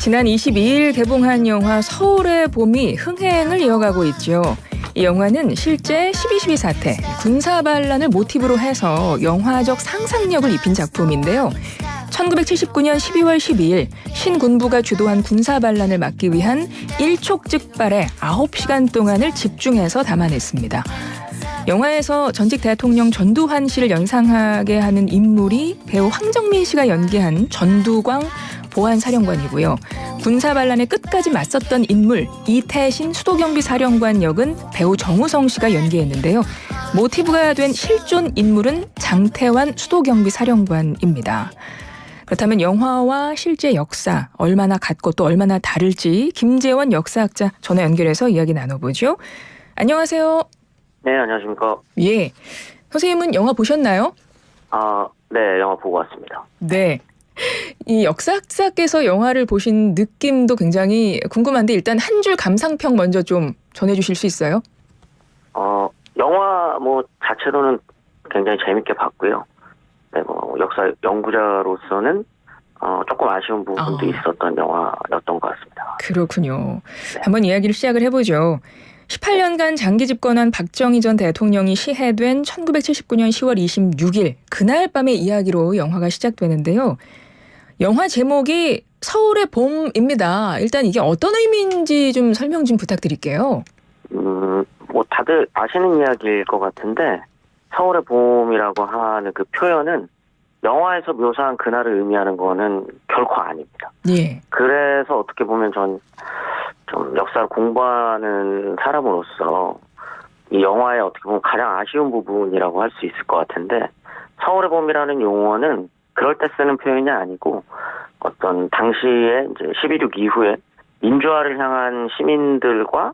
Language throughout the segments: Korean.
지난 22일 개봉한 영화 서울의 봄이 흥행을 이어가고 있죠. 이 영화는 실제 12.12 사태, 군사반란을 모티브로 해서 영화적 상상력을 입힌 작품인데요. 1979년 12월 12일 신군부가 주도한 군사반란을 막기 위한 일촉즉발의 9시간 동안을 집중해서 담아냈습니다. 영화에서 전직 대통령 전두환 씨를 연상하게 하는 인물이 배우 황정민 씨가 연기한 전두광 보안사령관이고요. 군사반란의 끝까지 맞섰던 인물 이태신 수도경비사령관 역은 배우 정우성 씨가 연기했는데요. 모티브가 된 실존 인물은 장태환 수도경비사령관입니다. 그렇다면 영화와 실제 역사 얼마나 같고 또 얼마나 다를지 김재원 역사학자 전화 연결해서 이야기 나눠보죠. 안녕하세요. 네, 안녕하십니까. 예, 선생님은 영화 보셨나요? 네, 영화 보고 왔습니다. 네. 이 역사학자께서 영화를 보신 느낌도 굉장히 궁금한데 일단 한 줄 감상평 먼저 좀 전해주실 수 있어요? 영화 자체로는 굉장히 재밌게 봤고요. 네, 역사 연구자로서는 조금 아쉬운 부분도 있었던 영화였던 것 같습니다. 그렇군요. 네. 한번 이야기를 시작을 해보죠. 18년간 장기 집권한 박정희 전 대통령이 시해된 1979년 10월 26일 그날 밤의 이야기로 영화가 시작되는데요. 영화 제목이 서울의 봄입니다. 일단 이게 어떤 의미인지 좀 설명 좀 부탁드릴게요. 다들 아시는 이야기일 것 같은데 서울의 봄이라고 하는 그 표현은 영화에서 묘사한 그날을 의미하는 거는 결코 아닙니다. 예. 그래서 어떻게 보면 좀 역사를 공부하는 사람으로서 이 영화의 어떻게 보면 가장 아쉬운 부분이라고 할 수 있을 것 같은데 서울의 봄이라는 용어는 그럴 때 쓰는 표현이 아니고 어떤 당시에 이제 12.6 이후에 민주화를 향한 시민들과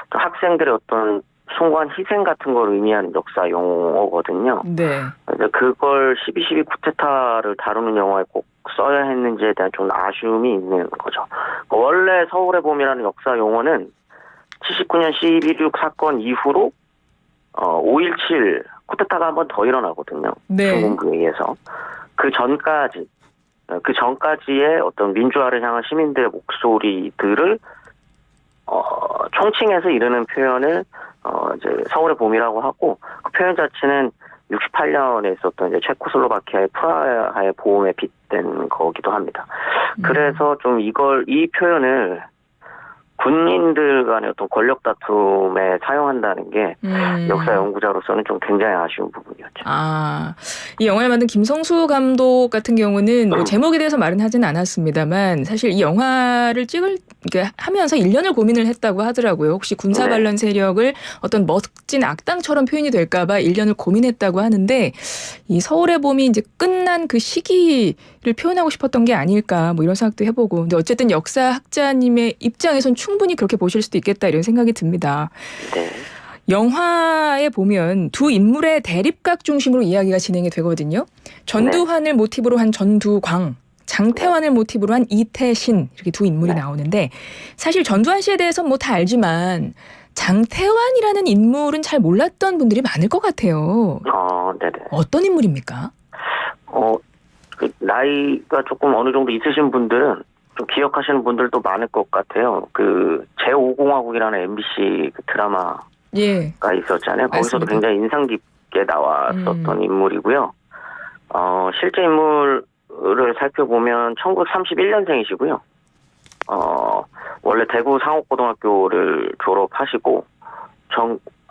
또 학생들의 어떤 숭고한 희생 같은 걸 의미하는 역사 용어거든요. 네. 그걸 12.12 쿠데타를 다루는 영화에 꼭 써야 했는지에 대한 좀 아쉬움이 있는 거죠. 원래 서울의 봄이라는 역사 용어는 79년 12.6 사건 이후로 5.17 쿠데타가 한 번 더 일어나거든요. 네. 중공부에 의해서. 그 전까지의 어떤 민주화를 향한 시민들의 목소리들을 총칭해서 이르는 표현을 이제 서울의 봄이라고 하고 그 표현 자체는 68년에 있었던 이제 체코슬로바키아의 프라하의 봄에 빗댄 거기도 합니다. 그래서 좀 이 표현을 군인들 간의 어떤 권력 다툼에 사용한다는 게 역사 연구자로서는 좀 굉장히 아쉬운 부분이었죠. 이 영화를 만든 김성수 감독 같은 경우는 뭐 제목에 대해서 말은 하진 않았습니다만 사실 이 영화를 하면서 1년을 고민을 했다고 하더라고요. 혹시 군사반란 세력을 어떤 멋진 악당처럼 표현이 될까봐 1년을 고민했다고 하는데 이 서울의 봄이 이제 끝난 그 시기를 표현하고 싶었던 게 아닐까 뭐 이런 생각도 해보고 근데 어쨌든 역사학자님의 입장에선 충분히 그렇게 보실 수도 있겠다 이런 생각이 듭니다. 네. 영화에 보면 두 인물의 대립각 중심으로 이야기가 진행이 되거든요. 전두환을 모티브로 한 전두광, 장태환을 모티브로 한 이태신 이렇게 두 인물이 나오는데 사실 전두환 씨에 대해서 뭐 다 알지만 장태환이라는 인물은 잘 몰랐던 분들이 많을 것 같아요. 네네. 어떤 인물입니까? 나이가 조금 어느 정도 있으신 분들은 좀 기억하시는 분들도 많을 것 같아요. 그 제5공화국이라는 MBC 그 드라마가 있었잖아요. 거기서도 맞습니다. 굉장히 인상 깊게 나왔었던 인물이고요. 실제 인물을 살펴보면 1931년생이시고요. 원래 대구 상옥고등학교를 졸업하시고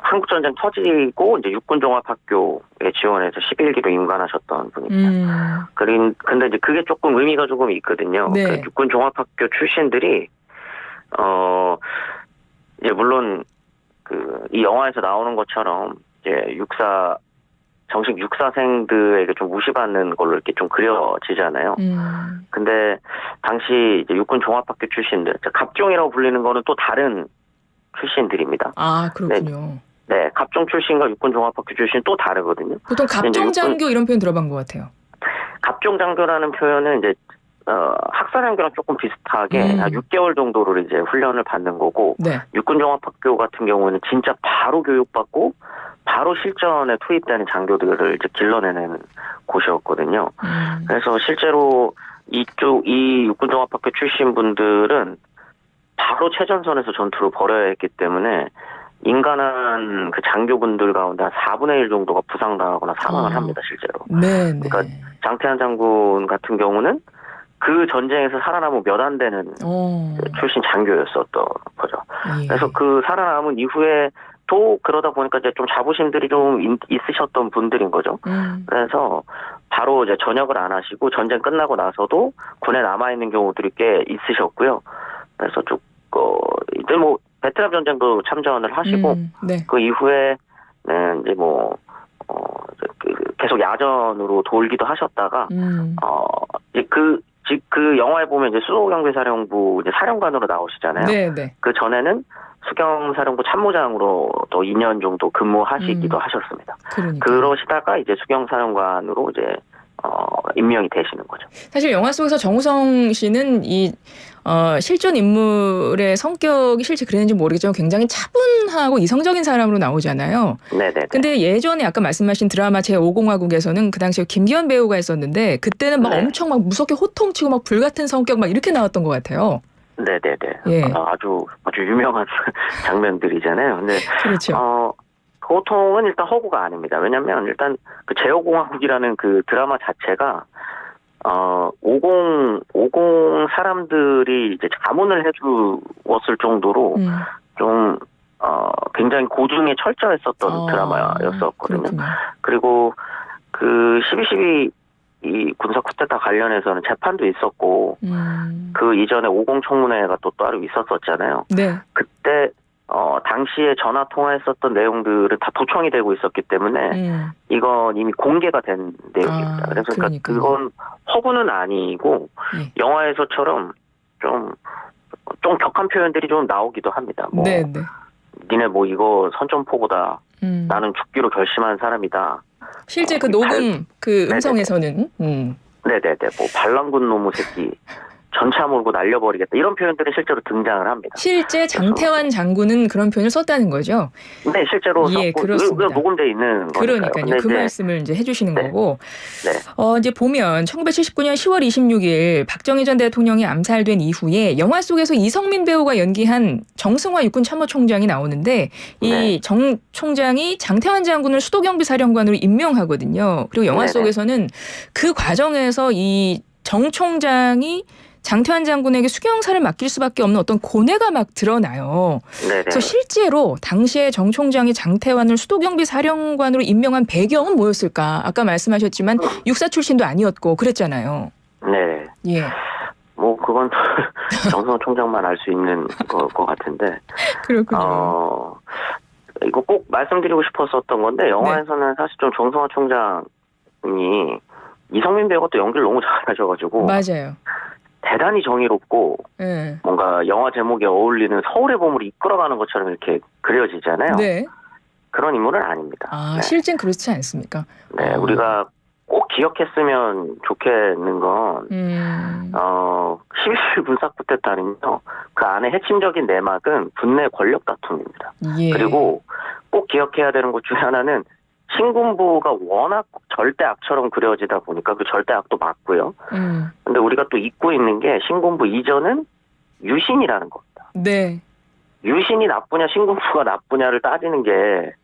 한국전쟁 터지고 이제 육군종합학교에 지원해서 11기로 임관하셨던 분입니다. 근데 이제 그게 조금 의미가 조금 있거든요. 네. 그 육군종합학교 출신들이 이제 물론 이 영화에서 나오는 것처럼 이제 정식 육사생들에게 좀 무시받는 걸로 이렇게 좀 그려지잖아요. 근데 당시 이제 육군종합학교 출신들, 갑종이라고 불리는 거는 또 다른 출신들입니다. 그렇군요. 네, 갑종 출신과 육군종합학교 출신 또 다르거든요. 보통 갑종장교 이런 표현 들어본 것 같아요. 갑종장교라는 표현은 이제 학사장교랑 조금 비슷하게 한 6개월 정도를 이제 훈련을 받는 거고 육군종합학교 같은 경우는 진짜 바로 교육받고 바로 실전에 투입되는 장교들을 이제 길러내는 곳이었거든요. 그래서 실제로 이 육군종합학교 출신 분들은 바로 최전선에서 전투를 벌여야 했기 때문에 인간한 그 장교분들 가운데 한 4분의 1 정도가 부상당하거나 사망을 합니다, 실제로. 네, 네. 그러니까 장태환 장군 같은 경우는 그 전쟁에서 살아남은 몇 안 되는 출신 장교였었던 거죠. 예. 그래서 그 살아남은 이후에 또 그러다 보니까 이제 좀 자부심들이 좀 있으셨던 분들인 거죠. 그래서 바로 이제 전역을 안 하시고 전쟁 끝나고 나서도 군에 남아 있는 경우들이 꽤 있으셨고요. 그래서 쭉 이제 뭐 베트남 전쟁도 참전을 하시고 네. 그 이후에는 이제 뭐 계속 야전으로 돌기도 하셨다가 이제 그 영화에 보면 이제 수도경비사령부 이제 사령관으로 나오시잖아요. 네, 네. 그 전에는 수경사령부 참모장으로 또 2년 정도 근무하시기도 하셨습니다. 그러니까. 그러시다가 이제 수경사령관으로 이제 임명이 되시는 거죠. 사실 영화 속에서 정우성 씨는 이 실존 인물의 성격이 실제 그랬는지 모르겠지만 굉장히 차분하고 이성적인 사람으로 나오잖아요. 네네. 근데 예전에 아까 말씀하신 드라마 제5공화국에서는 그 당시에 김기현 배우가 했었는데 그때는 막 네. 엄청 막 무섭게 호통치고 막 불같은 성격 막 이렇게 나왔던 것 같아요. 네네네. 예. 아주 유명한 장면들이잖아요. 근데 그렇죠. 보통은 일단 허구가 아닙니다. 왜냐하면 일단 그 제5공화국이라는 그 드라마 자체가 50 사람들이 이제 자문을 해주었을 정도로 좀 굉장히 고증에 철저했었던 드라마였었거든요. 그렇군요. 그리고 그 12.12 이 군사 쿠데타 관련해서는 재판도 있었고 그 이전에 50 청문회가 또 따로 있었었잖아요. 네. 그때 당시에 전화 통화했었던 내용들은 다 도청이 되고 있었기 때문에 이건 이미 공개가 된 내용입니다. 그래서 그러니까 그건 허구는 아니고 영화에서처럼 좀 격한 표현들이 좀 나오기도 합니다. 뭐 네, 네. 니네 뭐 이거 선전포고다. 나는 죽기로 결심한 사람이다. 실제 그 녹음 그 음성에서는 네네네. 뭐 반란군 놈의 새끼. 전차 몰고 날려버리겠다. 이런 표현들이 실제로 등장을 합니다. 실제 장태환 장군은 그런 표현을 썼다는 거죠? 네, 실제로 예, 그렇습니다. 녹음돼 있는 거니까요. 그러니까요. 그 말씀을 이제 해주시는 거고. 네. 이제 보면 1979년 10월 26일 박정희 전 대통령이 암살된 이후에 영화 속에서 이성민 배우가 연기한 정승화 육군 참모총장이 나오는데 이 정 총장이 장태환 장군을 수도경비사령관으로 임명하거든요. 그리고 영화 속에서는 그 과정에서 이 정 총장이 장태환 장군에게 수경사를 맡길 수밖에 없는 어떤 고뇌가 막 드러나요. 네네. 그래서 실제로 당시에 정 총장이 장태환을 수도경비 사령관으로 임명한 배경은 뭐였을까? 아까 말씀하셨지만 육사 출신도 아니었고 그랬잖아요. 네. 예. 뭐 그건 정성호 총장만 알 수 있는 것 같은데. 그렇군요. 이거 꼭 말씀드리고 싶었었던 건데 영화에서는 사실 좀 정성호 총장이 이성민 배우가 또 연기를 너무 잘하셔가지고. 맞아요. 대단히 정의롭고 뭔가 영화 제목에 어울리는 서울의 봄을 이끌어가는 것처럼 이렇게 그려지잖아요. 네. 그런 인물은 아닙니다. 네. 실제는 그렇지 않습니까? 네, 우리가 꼭 기억했으면 좋겠는 건 12.12 군사 쿠데타는요. 그 안에 핵심적인 내막은 분내 권력 다툼입니다. 예. 그리고 꼭 기억해야 되는 것 중에 하나는 신군부가 워낙 절대악처럼 그려지다 보니까 그 절대악도 맞고요. 근데 우리가 또 잊고 있는 게 신군부 이전은 유신이라는 겁니다. 네. 유신이 나쁘냐 신군부가 나쁘냐를 따지는 게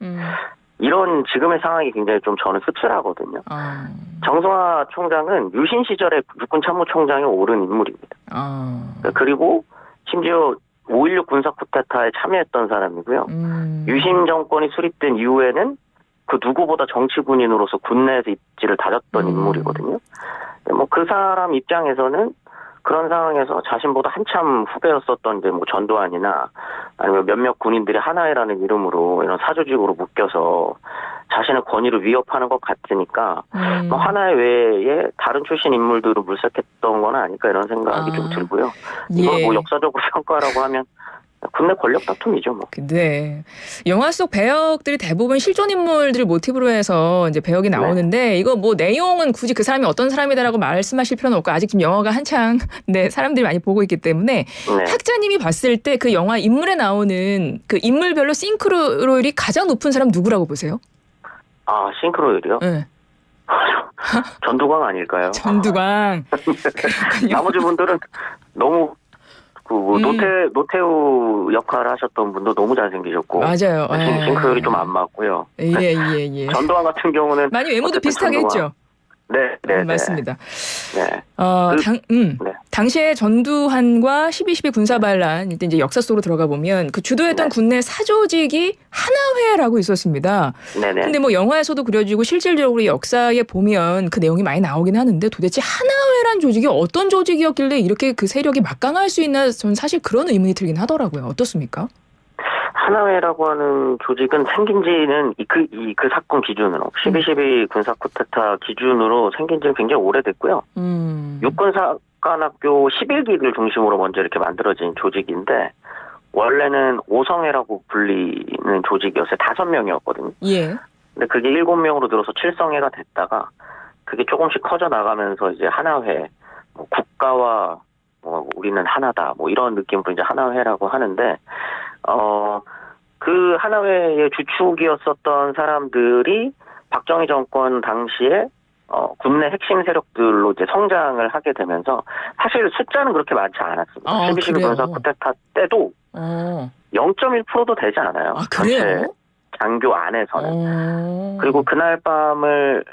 이런 지금의 상황이 굉장히 좀 저는 씁쓸하거든요. 정성화 총장은 유신 시절에 육군 참모총장에 오른 인물입니다. 그리고 심지어 5.16 군사 쿠데타에 참여했던 사람이고요. 유신 정권이 수립된 이후에는 그 누구보다 정치 군인으로서 군내에서 입지를 다졌던 인물이거든요. 뭐 그 사람 입장에서는 그런 상황에서 자신보다 한참 후배였었던 이제 뭐 전두환이나 아니면 몇몇 군인들이 하나회라는 이름으로 이런 사조직으로 묶여서 자신의 권위를 위협하는 것 같으니까 뭐 하나회 외에 다른 출신 인물들을 물색했던 건 아닐까 이런 생각이 좀 들고요. 이걸 뭐 역사적으로 평가라고 하면 군내 권력 다툼이죠, 뭐. 네. 영화 속 배역들이 대부분 실존 인물들을 모티브로 해서 이제 배역이 나오는데 이거 뭐 내용은 굳이 그 사람이 어떤 사람이다라고 말씀하실 필요는 없고 아직 지금 영화가 한창 사람들이 많이 보고 있기 때문에 학자님이 봤을 때 그 영화 인물에 나오는 그 인물별로 싱크로율이 가장 높은 사람 누구라고 보세요? 싱크로율이요? 네. 전두광 아닐까요? 전두광. 그렇군요. 나머지 분들은 너무 노태우 역할을 하셨던 분도 너무 잘생기셨고 맞아요. 싱크율이 좀 안 맞고요. 예. 전두광 같은 경우는 많이 외모도 비슷하게 했죠. 네. 맞습니다. 네. 당시에 전두환과 12.12 군사반란 이제 역사 속으로 들어가 보면 그 주도했던 군내 사조직이 하나회라고 있었습니다. 네네. 근데 뭐 영화에서도 그려지고 실질적으로 역사에 보면 그 내용이 많이 나오긴 하는데 도대체 하나회란 조직이 어떤 조직이었길래 이렇게 그 세력이 막강할 수 있나 저는 사실 그런 의문이 들긴 하더라고요. 어떻습니까? 하나회라고 하는 조직은 생긴 지는 그 사건 기준으로 12.12 군사 쿠데타 기준으로 생긴 지는 굉장히 오래됐고요. 육군사관학교 11기를 중심으로 먼저 이렇게 만들어진 조직인데 원래는 오성회라고 불리는 조직이었어요. 5명이었거든요. 예. 근데 그게 7명으로 늘어서 7성회가 됐다가 그게 조금씩 커져 나가면서 이제 하나회, 국가와 우리는 하나다, 이런 느낌으로 이제 하나회라고 하는데, 그 하나회의 주축이었었던 사람들이 박정희 정권 당시에 군내 핵심 세력들로 이제 성장을 하게 되면서 사실 숫자는 그렇게 많지 않았습니다. 12.12 군사 쿠데타 때도 0.1%도 되지 않아요. 그래요? 장교 안에서는. 그리고 그날 밤을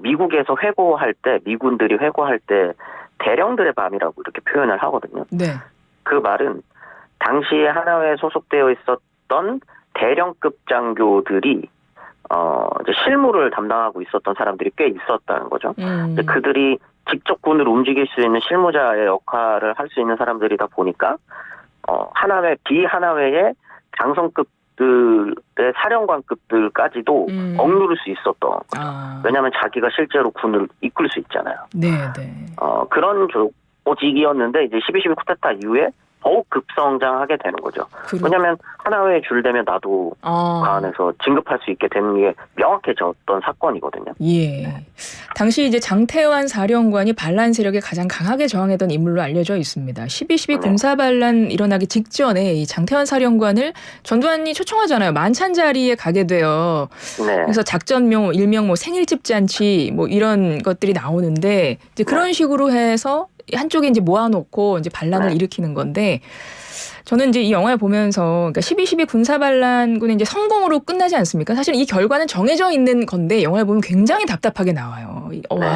미국에서 회고할 때, 미군들이 회고할 때 대령들의 밤이라고 이렇게 표현을 하거든요. 네. 그 말은 당시에 하나회에 소속되어 있었던 대령급 장교들이 이제 실무를 담당하고 있었던 사람들이 꽤 있었다는 거죠. 그들이 직접 군을 움직일 수 있는 실무자의 역할을 할 수 있는 사람들이다 보니까 하나회 비하나회의 장성급들의 사령관급들까지도 억누를 수 있었던 거죠. 왜냐하면 자기가 실제로 군을 이끌 수 있잖아요. 네. 그런 조직이었는데 이제 12.12 쿠데타 이후에 더욱 급성장하게 되는 거죠. 왜냐하면 하나회에 줄되면 나도 그 안에서 진급할 수 있게 되는 게 명확해졌던 사건이거든요. 예. 당시 이제 장태환 사령관이 반란 세력에 가장 강하게 저항했던 인물로 알려져 있습니다. 12.12 군사반란 일어나기 직전에 이 장태환 사령관을 전두환이 초청하잖아요. 만찬 자리에 가게 돼요. 네. 그래서 작전명, 일명 생일집 잔치 이런 것들이 나오는데 이제 그런 식으로 해서 한쪽에 이제 모아놓고 이제 반란을 일으키는 건데 저는 이제 이 영화를 보면서 그러니까 12.12 군사반란군이 이제 성공으로 끝나지 않습니까? 사실 이 결과는 정해져 있는 건데 영화를 보면 굉장히 답답하게 나와요.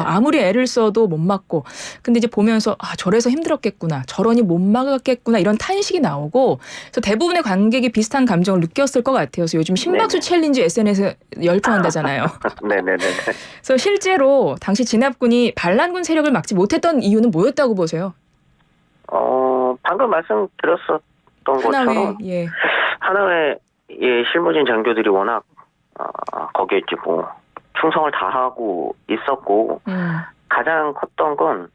아무리 애를 써도 못 막고 근데 이제 보면서 저래서 힘들었겠구나. 저러니 못 막았겠구나. 이런 탄식이 나오고 그래서 대부분의 관객이 비슷한 감정을 느꼈을 것 같아요. 그래서 요즘 심박수 챌린지 SNS에 열풍한다잖아요. 네네네. 그래서 실제로 당시 진압군이 반란군 세력을 막지 못했던 이유는 뭐였다고 보세요? 방금 말씀드렸었던 것처럼 하나회의 실무진 장교들이 워낙 거기에 이제 충성을 다하고 있었고 가장 컸던 건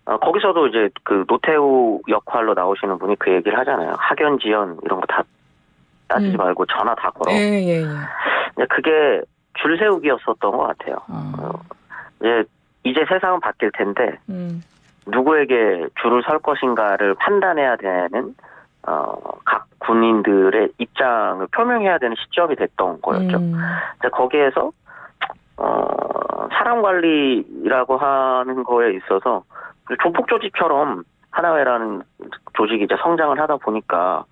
거기서도 이제 그 노태우 역할로 나오시는 분이 그 얘기를 하잖아요. 학연 지연 이런 거 다 따지지 말고 전화 다 걸어. 근데 그게 줄 세우기였었던 것 같아요. 이제 세상은 바뀔 텐데 누구에게 줄을 설 것인가를 판단해야 되는 각 군인들의 입장을 표명해야 되는 시점이 됐던 거였죠. 거기에서 사람 관리라고 하는 거에 있어서 조폭 조직처럼 하나회라는 조직이 이제 성장을 하다 보니까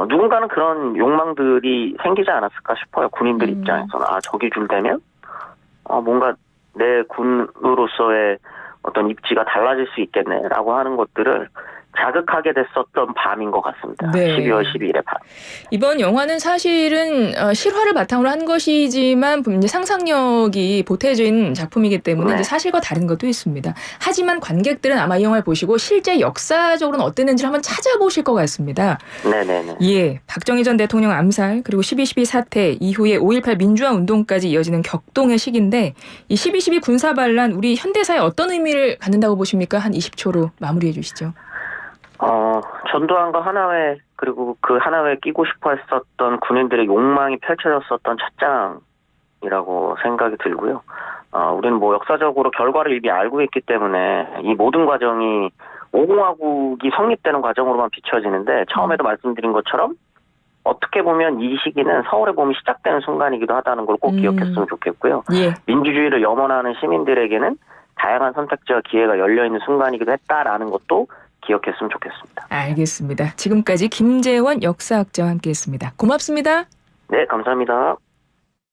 누군가는 그런 욕망들이 생기지 않았을까 싶어요. 군인들 입장에서는 저기 줄되면 뭔가 내 군으로서의 어떤 입지가 달라질 수 있겠네라고 하는 것들을 자극하게 됐었던 밤인 것 같습니다. 12월 12일의 밤. 이번 영화는 사실은 실화를 바탕으로 한 것이지만 이제 상상력이 보태진 작품이기 때문에 이제 사실과 다른 것도 있습니다. 하지만 관객들은 아마 이 영화를 보시고 실제 역사적으로는 어땠는지를 한번 찾아보실 것 같습니다. 네네네. 예, 박정희 전 대통령 암살 그리고 12.12 사태 이후에 5.18 민주화 운동까지 이어지는 격동의 시기인데 이 12.12 군사반란 우리 현대사에 어떤 의미를 갖는다고 보십니까? 한 20초로 마무리해 주시죠. 전두환과 하나회 그리고 그 하나회에 끼고 싶어 했었던 군인들의 욕망이 펼쳐졌었던 찻장이라고 생각이 들고요. 우리는 역사적으로 결과를 이미 알고 있기 때문에 이 모든 과정이 5공화국이 성립되는 과정으로만 비춰지는데 처음에도 말씀드린 것처럼 어떻게 보면 이 시기는 서울의 봄이 시작되는 순간이기도 하다는 걸 꼭 기억했으면 좋겠고요. 예. 민주주의를 염원하는 시민들에게는 다양한 선택지와 기회가 열려있는 순간이기도 했다라는 것도 기억했으면 좋겠습니다. 알겠습니다. 지금까지 김재원 역사학자와 함께했습니다. 고맙습니다. 네, 감사합니다.